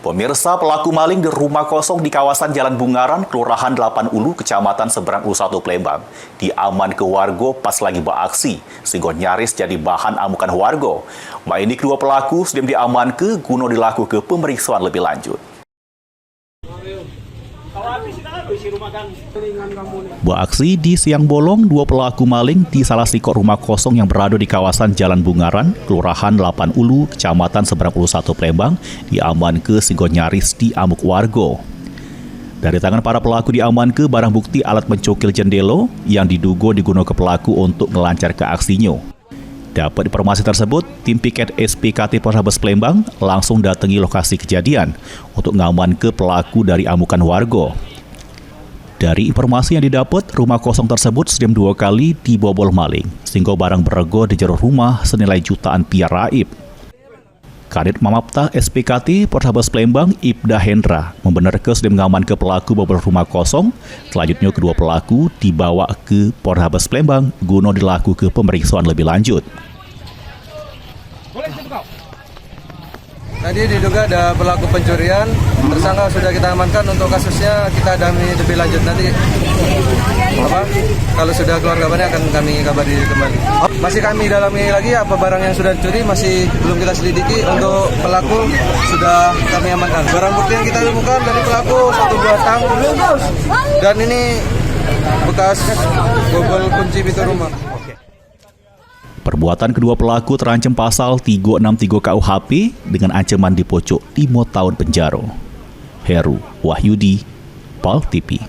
Pemirsa, pelaku maling di rumah kosong di kawasan Jalan Bungaran, Kelurahan 8 Ulu, Kecamatan Seberang Ulu 1 Palembang, diaman ke warga pas lagi beraksi, sehingga nyaris jadi bahan amukan warga. Ini kedua pelaku sudah diaman ke guna dilakukan pemeriksaan lebih lanjut. Beraksi di siang bolong, dua pelaku maling di salah sikok rumah kosong yang berada di kawasan Jalan Bungaran, Kelurahan 8 Ulu, Kecamatan Seberang Ulu 1 Palembang, diamankan sehingga nyaris diamuk warga. Dari tangan para pelaku diamankan barang bukti alat mencokil jendela yang diduga digunakan pelaku untuk melancarkan aksinya. Dapat informasi tersebut, tim piket SPKT Polrestabes Palembang langsung datangi lokasi kejadian untuk ngamankan pelaku dari amukan warga. Dari informasi yang didapat, rumah kosong tersebut sudah 2 kali dibobol maling, sehingga barang berharga di jero rumah senilai jutaan piar raib. Kadit Mamapta SPKT Polrestabes Palembang Ibda Hendra membenarkan sudah mengamankan pelaku bobol rumah kosong. Selanjutnya kedua pelaku dibawa ke Polrestabes Palembang guna dilakukan pemeriksaan lebih lanjut. Tadi diduga ada pelaku pencurian, tersangka sudah kita amankan. Untuk kasusnya kita dalami lebih lanjut nanti. Kalau sudah keluar kabarnya akan kami kabari kembali. Masih kami dalami lagi apa barang yang sudah dicuri masih belum kita selidiki. Untuk pelaku sudah kami amankan. Barang bukti yang kita temukan dari pelaku 1 buah tang dan ini bekas bobol kunci pintu rumah. Perbuatan kedua pelaku terancam pasal 363 KUHP dengan ancaman dipocok 5 tahun penjara. Heru Wahyudi, PAL TV.